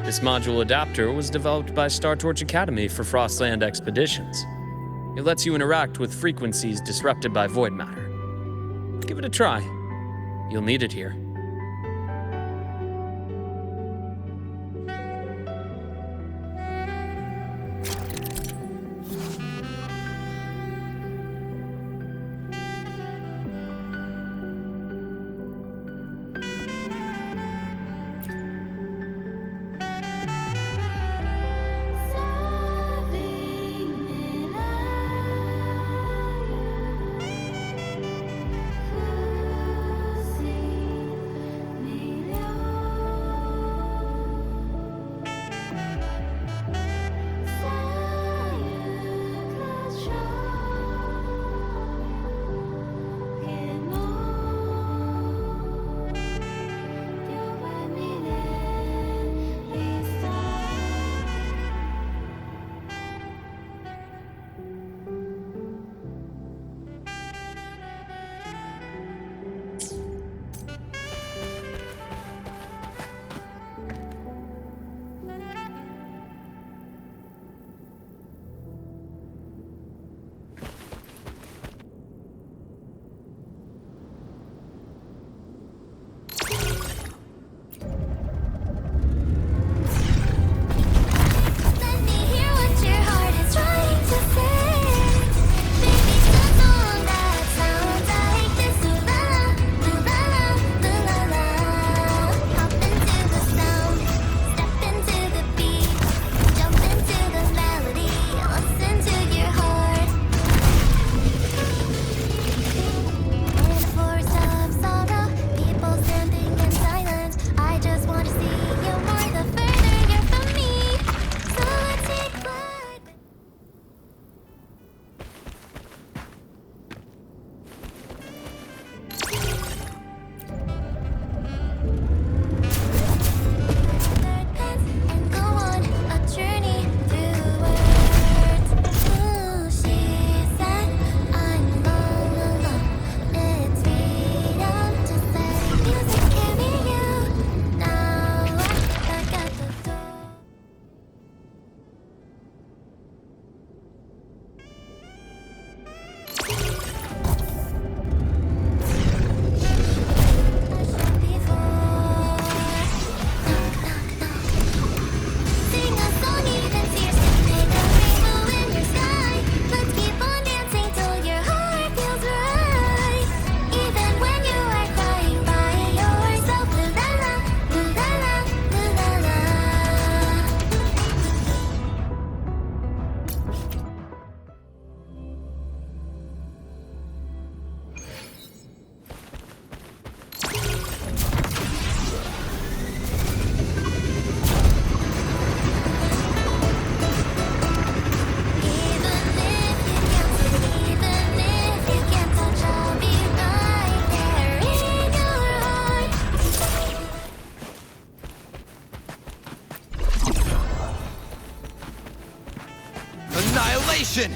This module adapter was developed by Star Torch Academy for Frostland expeditions. It lets you interact with frequencies disrupted by void matter. Give it a try. You'll need it here. Annihilation!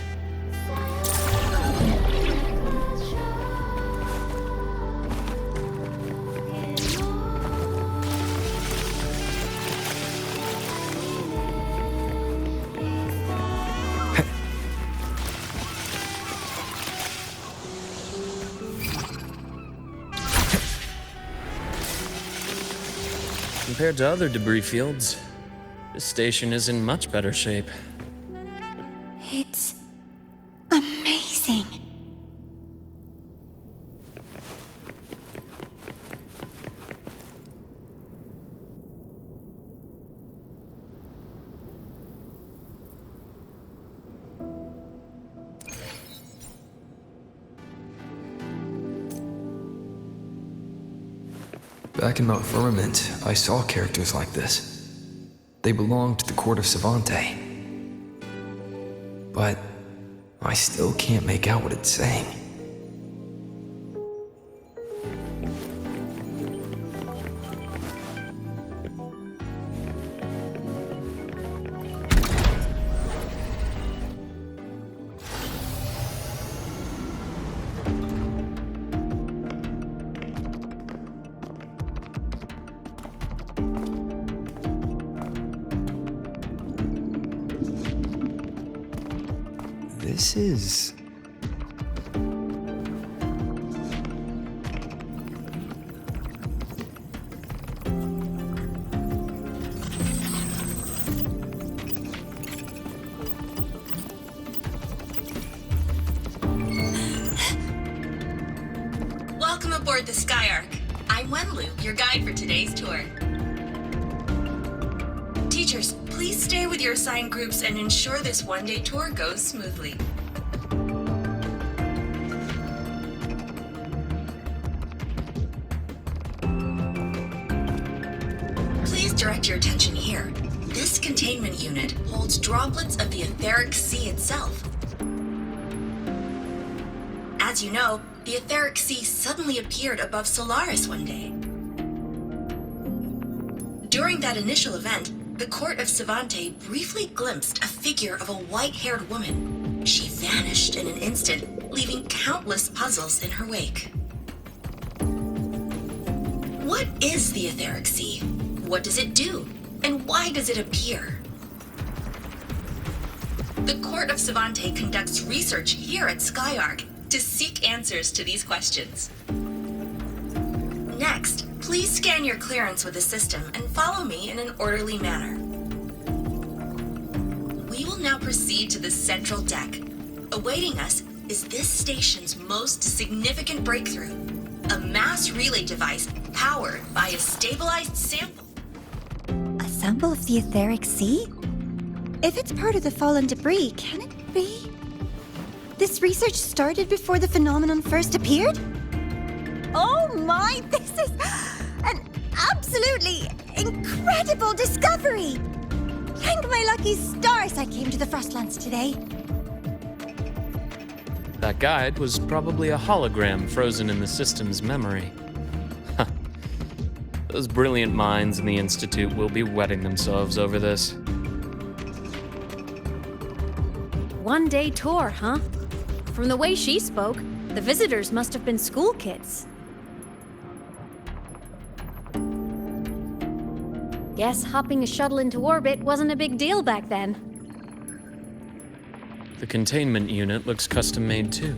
Compared to other debris fields, this station is in much better shape. It's amazing. Back in Mount Firmament, I saw characters like this. They belonged to the court of Savante. But I still can't make out what it's saying. This is... Welcome aboard the Skyark. I'm Wenlu, your guide for today's tour. Teachers, please stay with your assigned groups and ensure this one-day tour goes smoothly. Please direct your attention here. This containment unit holds droplets of the etheric sea itself. As you know, the etheric sea suddenly appeared above Solaris one day. During that initial event, the court of Savante briefly glimpsed a figure of a white-haired woman. She vanished in an instant, leaving countless puzzles in her wake. What is the etheric sea? What does it do? And why does it appear? The court of Savante conducts research here at Skyark to seek answers to these questions. Next, please scan your clearance with the system and follow me in an orderly manner. We will now proceed to the central deck. Awaiting us is this station's most significant breakthrough, a mass relay device powered by a stabilized sample. A sample of the etheric sea? If it's part of the fallen debris, can it be? This research started before the phenomenon first appeared? Oh my, this is an absolutely incredible discovery! Thank my lucky stars I came to the Frostlands today. That guide was probably a hologram frozen in the system's memory. Huh. Those brilliant minds in the Institute will be wetting themselves over this. One-day tour, huh? From the way she spoke, the visitors must have been school kids. Guess hopping a shuttle into orbit wasn't a big deal back then. The containment unit looks custom-made too.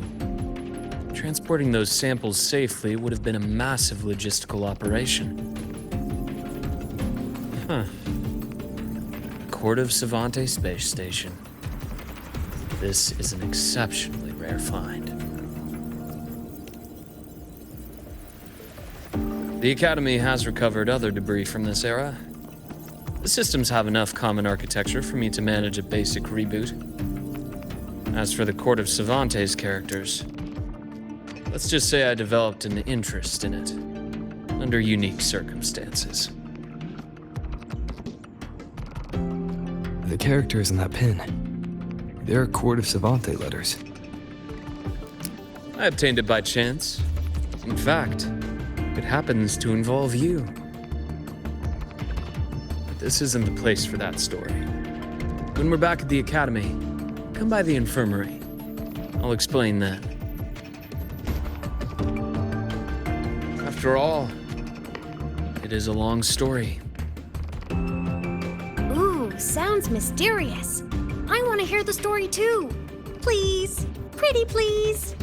Transporting those samples safely would have been a massive logistical operation. Huh. Court of Savante Space Station. This is an exceptionally rare find. The Academy has recovered other debris from this era. The systems have enough common architecture for me to manage a basic reboot. As for the Court of Savante's characters, let's just say I developed an interest in it, under unique circumstances. The characters in that pin. They're Court of Savante letters. I obtained it by chance. In fact, it happens to involve you. But this isn't the place for that story. When we're back at the Academy, come by the infirmary. I'll explain then. After all, it is a long story. Ooh, sounds mysterious. I want to hear the story too. Please. Pretty please.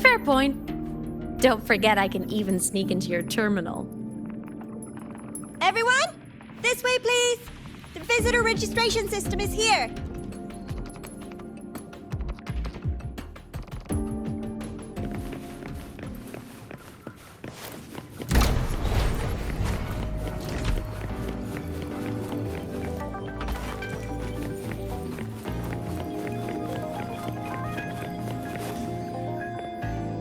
Fair point. Don't forget I can even sneak into your terminal. Everyone, this way please. The visitor registration system is here.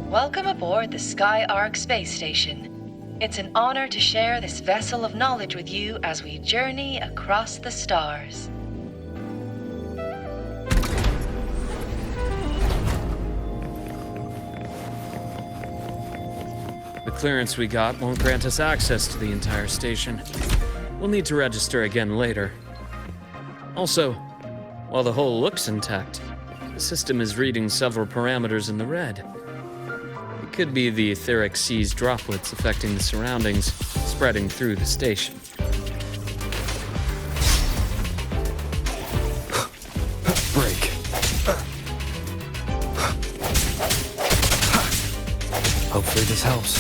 Welcome aboard the Skyark space station. It's an honor to share this vessel of knowledge with you as we journey across the stars. The clearance we got won't grant us access to the entire station. We'll need to register again later. Also, while the hull looks intact, the system is reading several parameters in the red. It could be the etheric sea's droplets affecting the surroundings, spreading through the station. Hopefully this helps.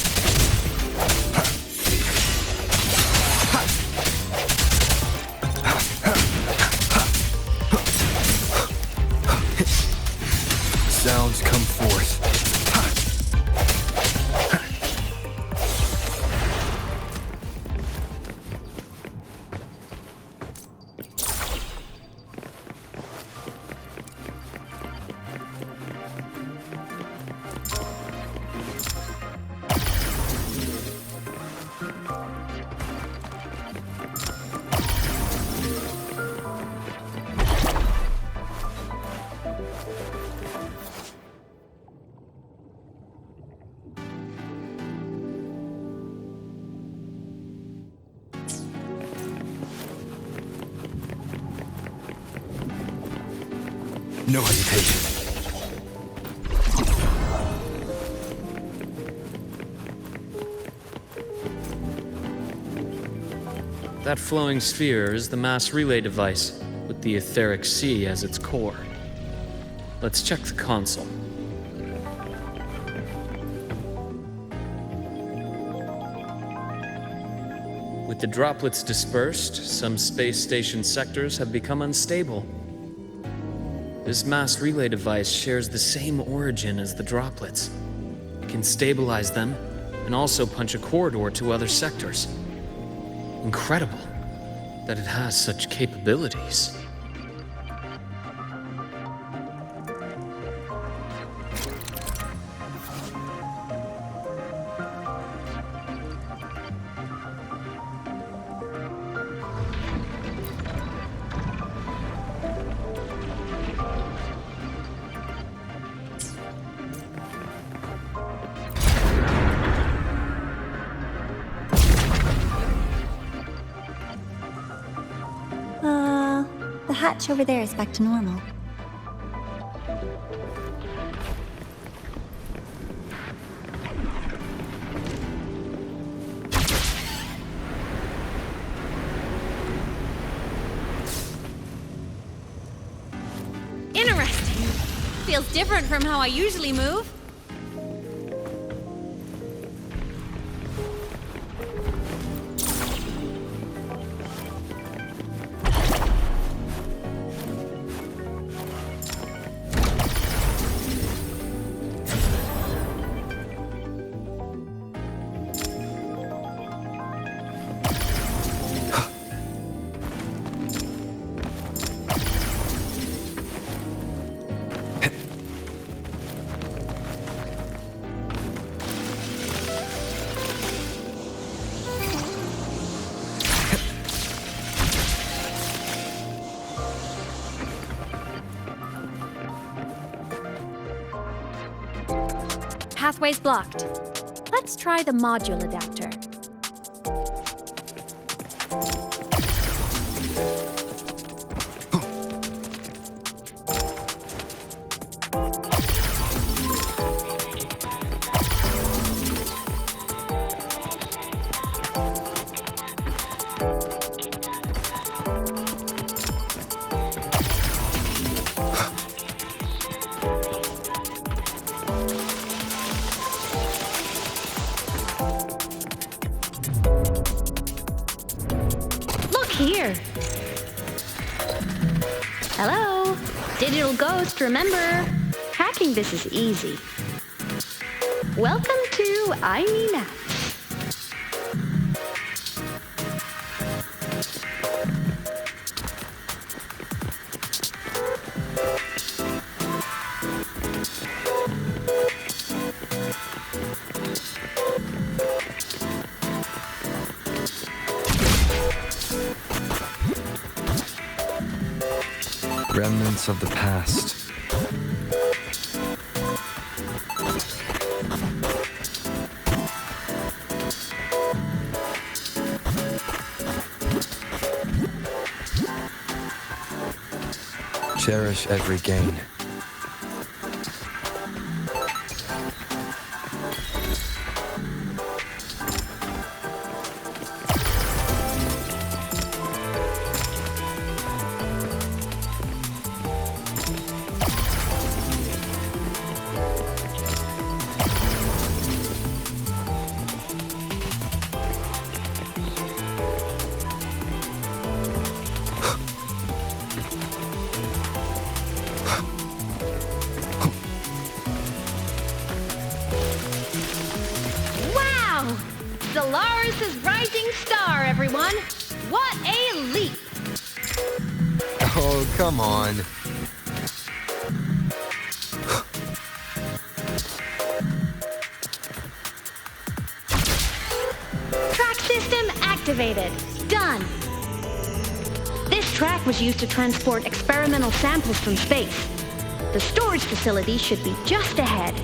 Sounds come forth. No hesitation. That flowing sphere is the mass relay device, with the etheric sea as its core. Let's check the console. With the droplets dispersed, some space station sectors have become unstable. This mass relay device shares the same origin as the droplets. It can stabilize them and also punch a corridor to other sectors. Incredible that it has such capabilities. The hatch over there is back to normal. Interesting. Feels different from how I usually move. Pathway's blocked. Let's try the module adapter. Here. Hello? Digital Ghost, remember? Hacking this is easy. Welcome to I Mean Apps. Remnants of the past. Cherish every gain. Solaris' rising star, everyone! What a leap! Oh, come on. Track system activated. Done. This track was used to transport experimental samples from space. The storage facility should be just ahead.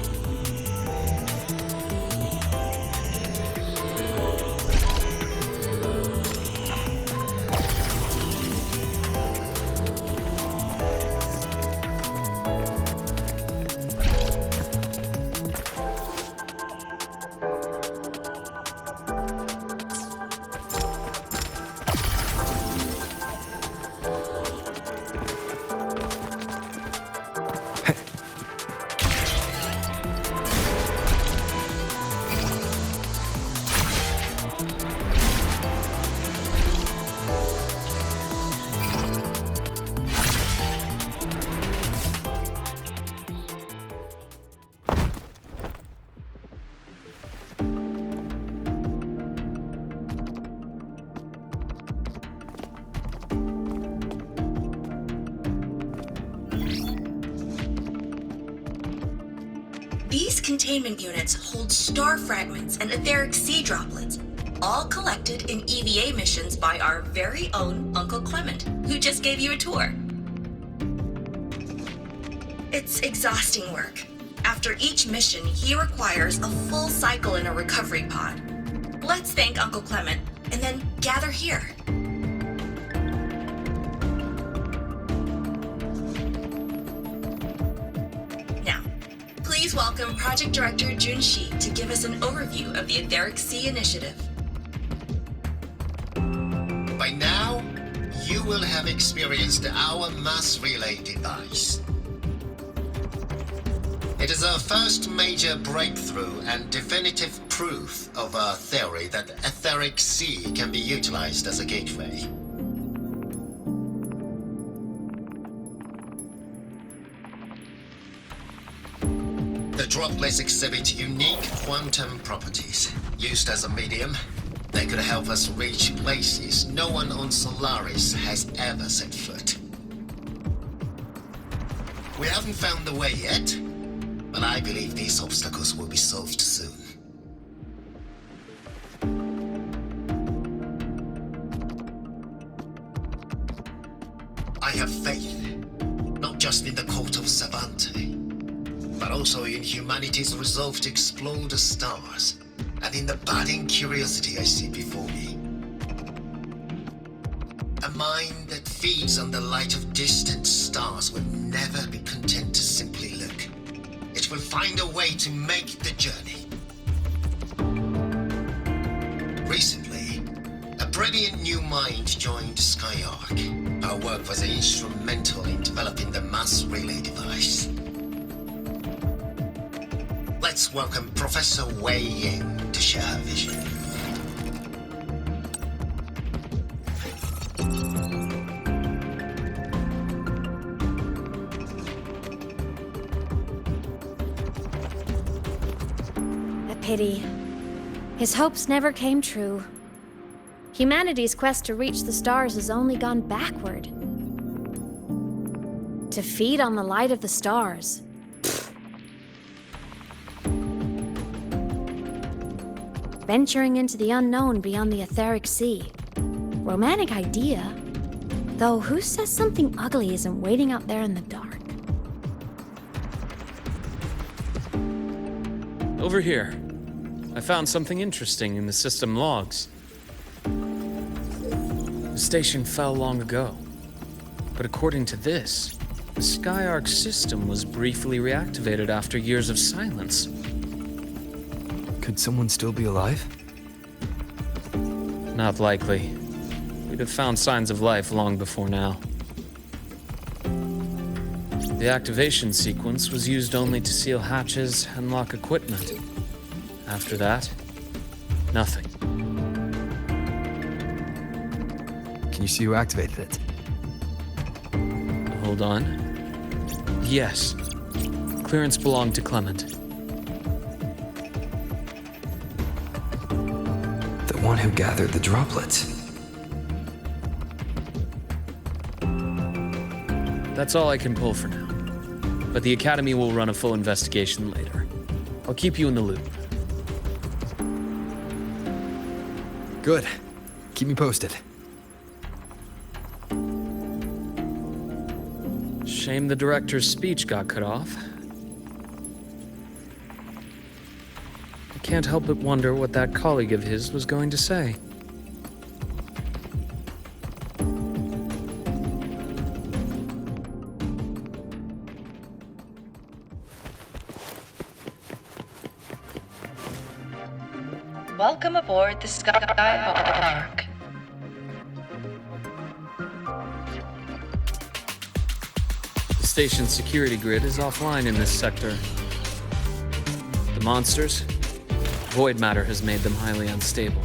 These containment units hold star fragments and etheric sea droplets, all collected in EVA missions by our very own Uncle Clement, who just gave you a tour. It's exhausting work. After each mission, he requires a full cycle in a recovery pod. Let's thank Uncle Clement, and then gather here. Please welcome Project Director Junshi to give us an overview of the Etheric Sea Initiative. By now, you will have experienced our mass relay device. It is our first major breakthrough and definitive proof of our theory that Etheric Sea can be utilized as a gateway. The droplets exhibit unique quantum properties. Used as a medium, they could help us reach places no one on Solaris has ever set foot. We haven't found the way yet, but I believe these obstacles will be solved soon. I have faith, not just in the Court of Savante, but also in humanity's resolve to explore the stars, and in the budding curiosity I see before me. A mind that feeds on the light of distant stars will never be content to simply look. It will find a way to make the journey. Recently, a brilliant new mind joined Skyark. Our work was instrumental in developing the mass relay device. Let's welcome Professor Wei Ying to share her vision. A pity. His hopes never came true. Humanity's quest to reach the stars has only gone backward. To feed on the light of the stars. Venturing into the unknown beyond the Etheric Sea. Romantic idea. Though who says something ugly isn't waiting out there in the dark? Over here. I found something interesting in the system logs. The station fell long ago. But according to this, the Skyark system was briefly reactivated after years of silence. Could someone still be alive? Not likely. We'd have found signs of life long before now. The activation sequence was used only to seal hatches and lock equipment. After that, nothing. Can you see who activated it? Hold on. Yes. Clearance belonged to Clement. one who gathered the droplets. That's all I can pull for now. But the Academy will run a full investigation later. I'll keep you in the loop. Good. Keep me posted. Shame the director's speech got cut off. I can't help but wonder what that colleague of his was going to say. Welcome aboard the Skylark. The station's security grid is offline in this sector. The monsters? Void matter has made them highly unstable.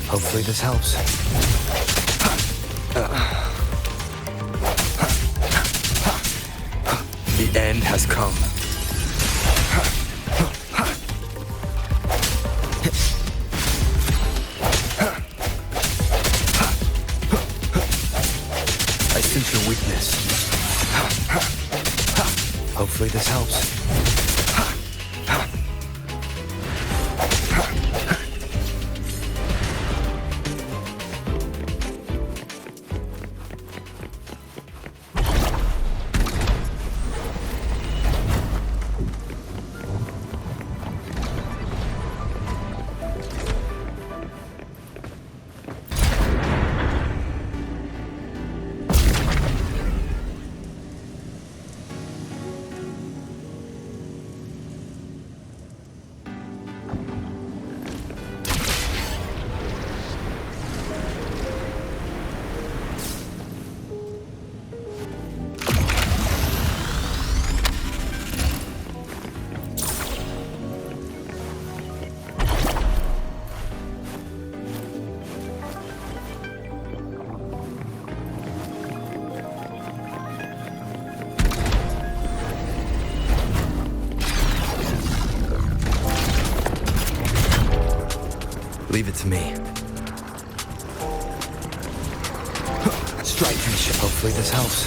Hopefully this helps. The end has come. I sense your weakness. Hopefully this helps. Leave it to me. Strike mission. Hopefully this helps.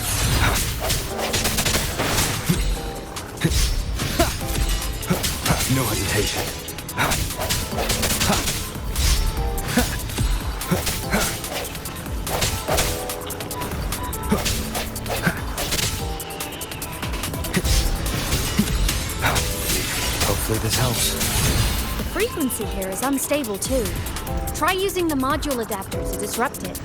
No hesitation. Hopefully this helps. The frequency here is unstable too. Try using the module adapter to disrupt it.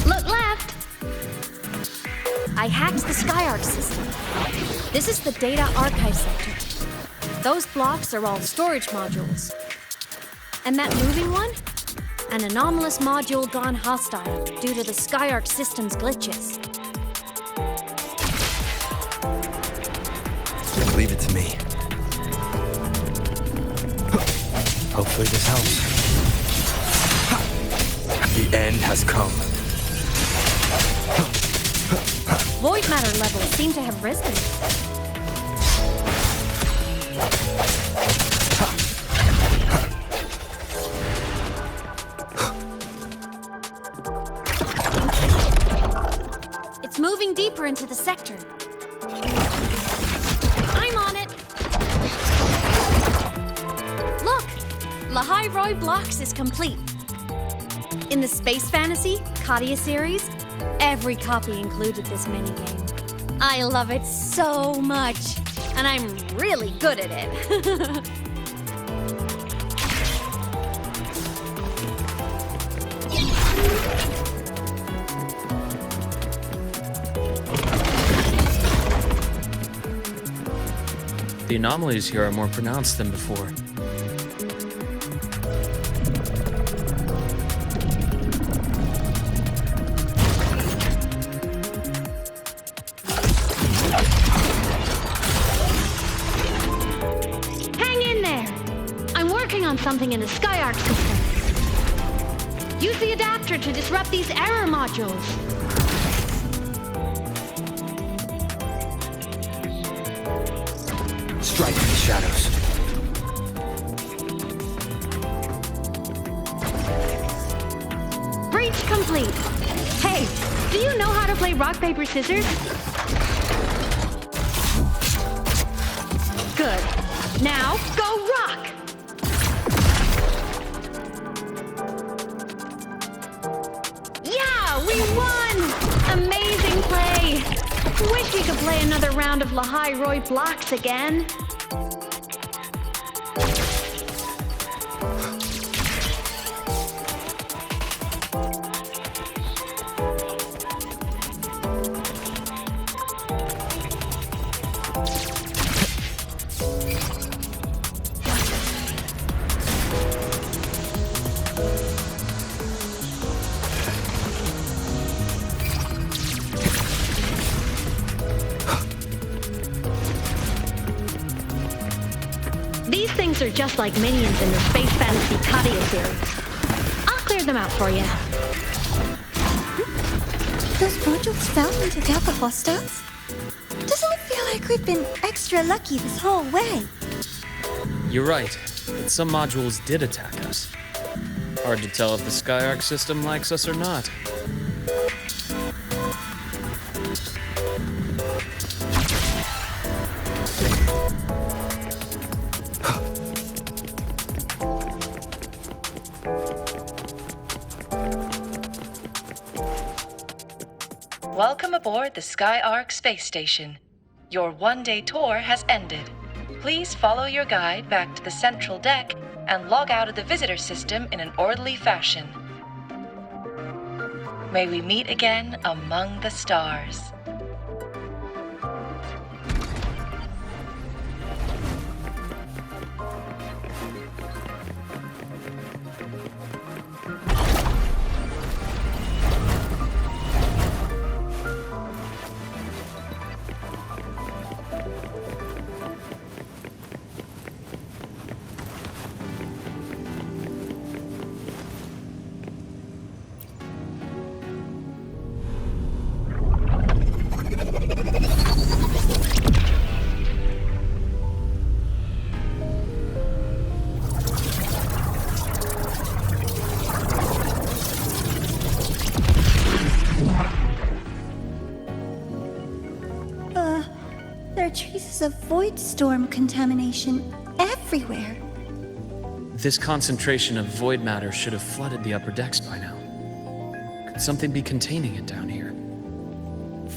Look left! I hacked the Skyarc system. This is the data archive sector. Those blocks are all storage modules. And that moving one? An anomalous module gone hostile due to the Skyarc system's glitches. Leave it to me. Hopefully this helps. The end has come. Void matter levels seem to have risen. It's moving deeper into the sector. I'm on it. Look, Lahai Roy Blocks is complete. In the Space Fantasy Katia series, every copy included this minigame. I love it so much, and I'm really good at it. The anomalies here are more pronounced than before. Hang in there! I'm working working on something in the Skyark system. Use the adapter to disrupt these error modules. Strike in the shadows. Breach complete. Hey, do you know how to play rock, paper, scissors? Good. Now, go rock! Yeah, we won! Amazing play! Wish we could play another round of Lahai Roy blocks again. These things are just like minions in the Space Fantasy Katia series. I'll clear them out for you. Those modules found and took out the hostiles? Doesn't it feel like we've been extra lucky this whole way? You're right, but some modules did attack us. Hard to tell if the Skyark system likes us or not. Welcome aboard the Skyark space station. Your one-day tour has ended. Please follow your guide back to the central deck and log out of the visitor system in an orderly fashion. May we meet again among the stars. There are traces of void storm contamination everywhere. This concentration of void matter should have flooded the upper decks by now. Could something be containing it down here?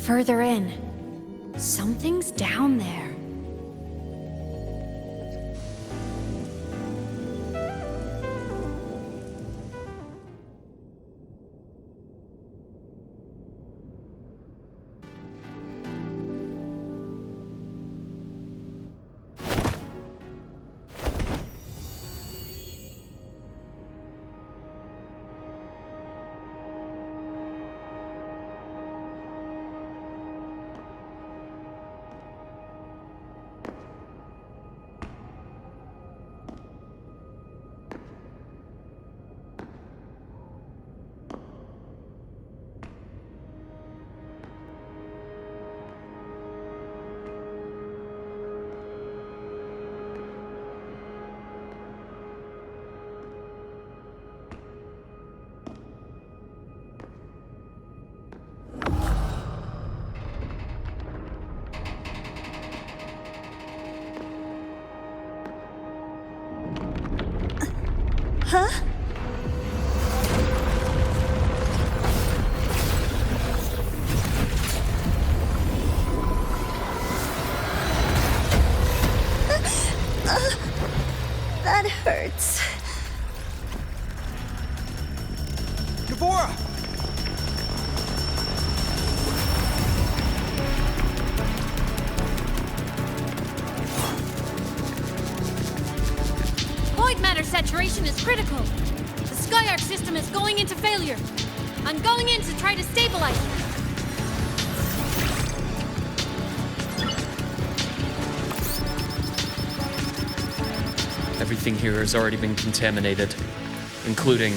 Further in. Something's down there. Huh? That hurts. Deborah! Void matter saturation is critical. The Skyark system is going into failure. I'm going in to try to stabilize it. I've Everything here has already been contaminated, including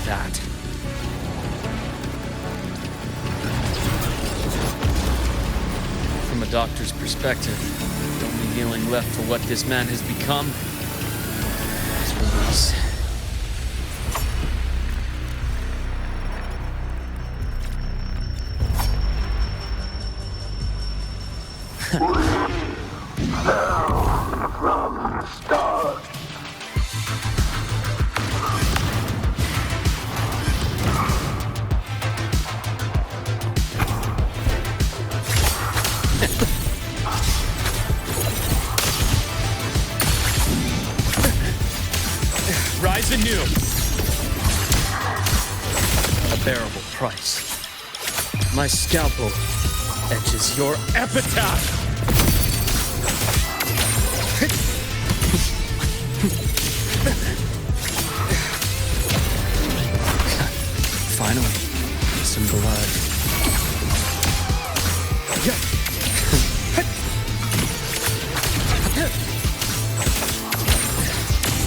that. From a doctor's perspective, the only healing left for what this man has become is release. Rise anew. A bearable price. My scalpel etches your epitaph. Finally, some blood.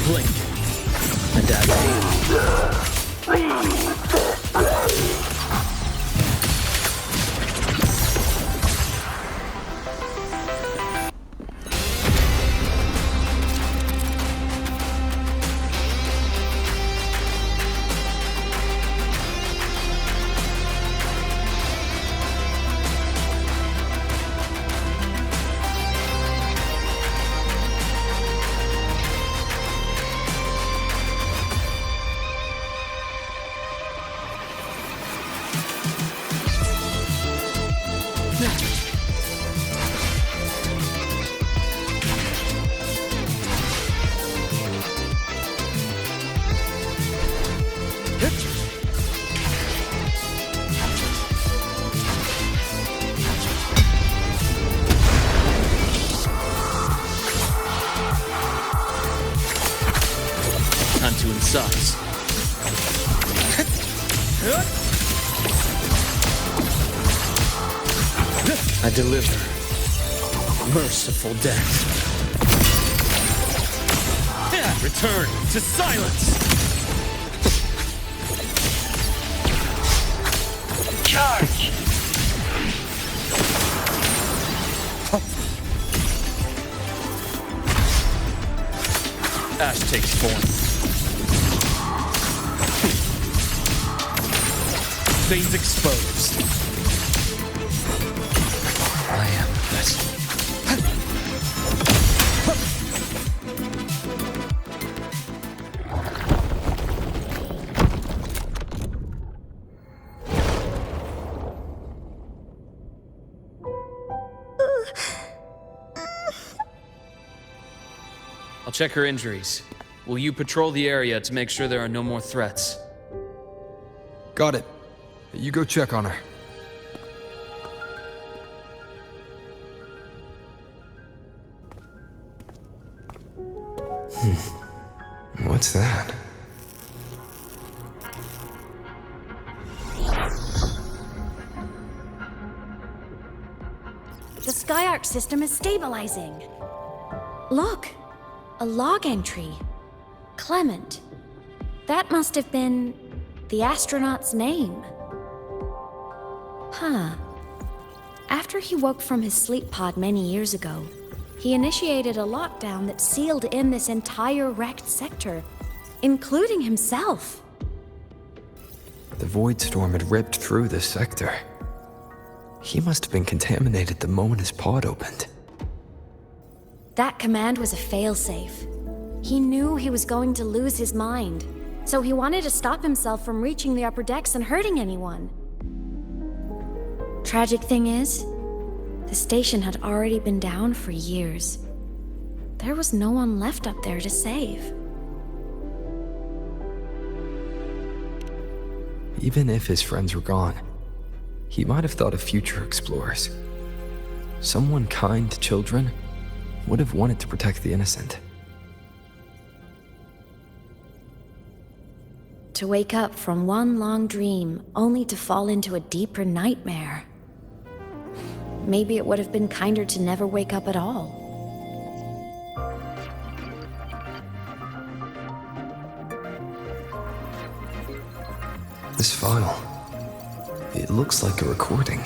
Blink. A dagger. Time to incise. I deliver merciful death. Return to silence. Charge! Ash takes form. Veins exposed. I am the vessel. I'll check her injuries. Will you patrol the area to make sure there are no more threats? Got it. You go check on her. What's that? The Skyark system is stabilizing. Look, a log entry. Clement. That must have been the astronaut's name. Huh. After he woke from his sleep pod many years ago, he initiated a lockdown that sealed in this entire wrecked sector, including himself. The void storm had ripped through this sector. He must have been contaminated the moment his pod opened. That command was a failsafe. He knew he was going to lose his mind, so he wanted to stop himself from reaching the upper decks and hurting anyone. Tragic thing is, the station had already been down for years. There was no one left up there to save. Even if his friends were gone, he might have thought of future explorers. Someone kind to children would have wanted to protect the innocent. To wake up from one long dream, only to fall into a deeper nightmare. Maybe it would have been kinder to never wake up at all. This file, it looks like a recording.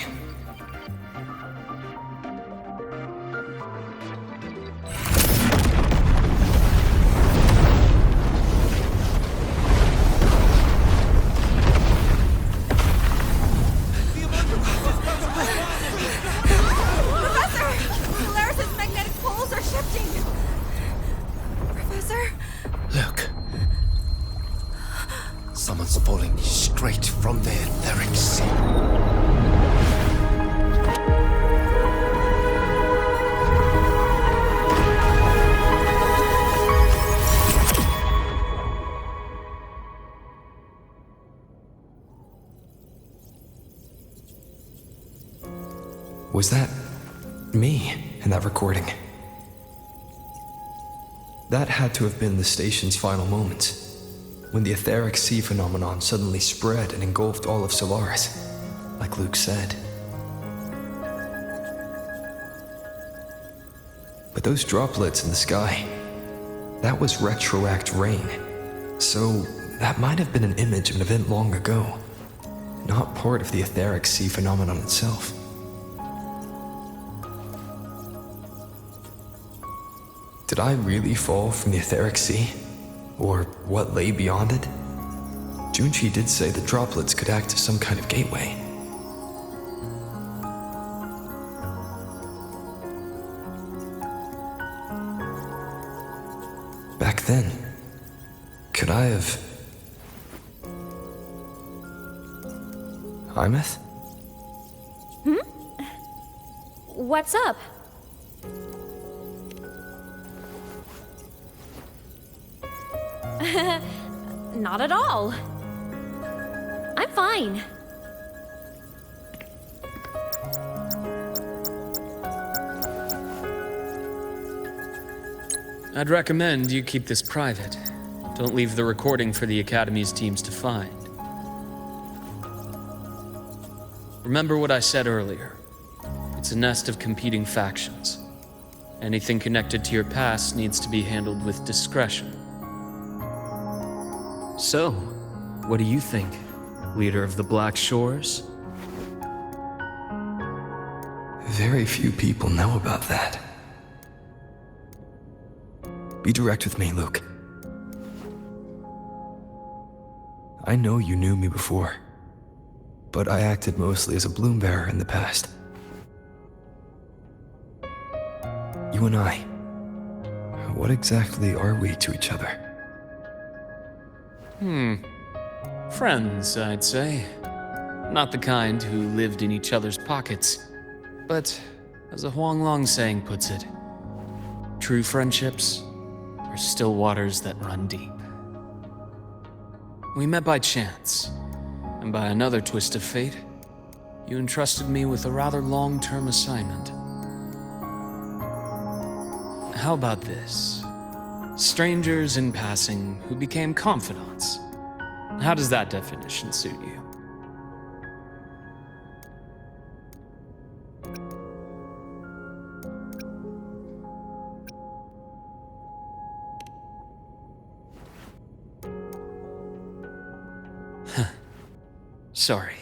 Someone's falling straight from the etheric sea. Was that me in that recording? That had to have been the station's final moments, when the etheric sea phenomenon suddenly spread and engulfed all of Solaris, like Luke said. But those droplets in the sky, that was retroact rain. So that might have been an image of an event long ago, not part of the etheric sea phenomenon itself. Did I really fall from the etheric sea? Or what lay beyond it? Junchi did say the droplets could act as some kind of gateway. Back then, could I have... Imeth? What's up? Not at all. I'm fine. I'd recommend you keep this private. Don't leave the recording for the Academy's teams to find. Remember what I said earlier. It's a nest of competing factions. Anything connected to your past needs to be handled with discretion. So, what do you think, leader of the Black Shores? Very few people know about that. Be direct with me, Luke. I know you knew me before, but I acted mostly as a bloom bearer in the past. You and I, what exactly are we to each other? Friends, I'd say. Not the kind who lived in each other's pockets, but, as a Huanglong saying puts it, true friendships are still waters that run deep. We met by chance, and by another twist of fate, you entrusted me with a rather long-term assignment. How about this? Strangers in passing who became confidants. How does that definition suit you? Sorry,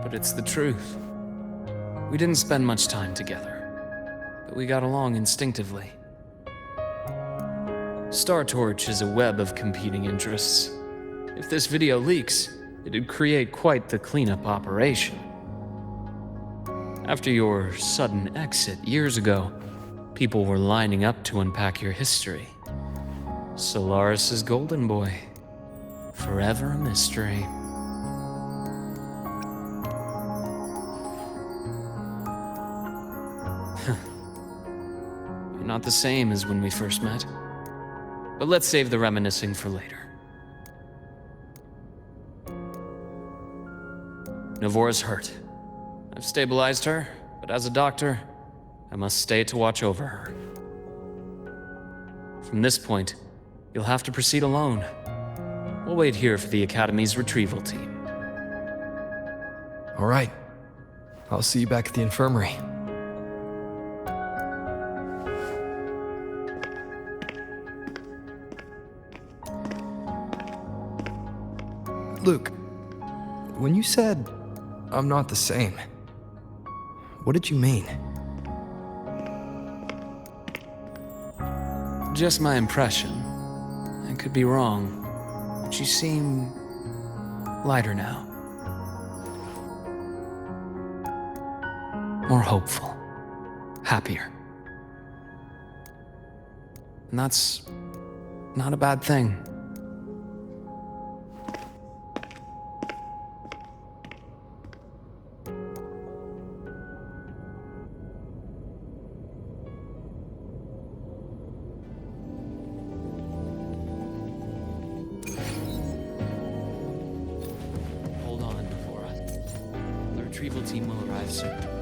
but it's the truth. We didn't spend much time together, but we got along instinctively. Star Torch is a web of competing interests. If this video leaks, it'd create quite the cleanup operation. After your sudden exit years ago, people were lining up to unpack your history. Solaris's golden boy. Forever a mystery. You're not the same as when we first met. But let's save the reminiscing for later. Navora's hurt. I've stabilized her, but as a doctor, I must stay to watch over her. From this point, you'll have to proceed alone. We'll wait here for the Academy's retrieval team. All right. I'll see you back at the infirmary. Luke, when you said, I'm not the same, what did you mean? Just my impression. I could be wrong, but you seem lighter now. More hopeful. Happier. And that's not a bad thing. Hold on, Befora. The retrieval team will arrive soon.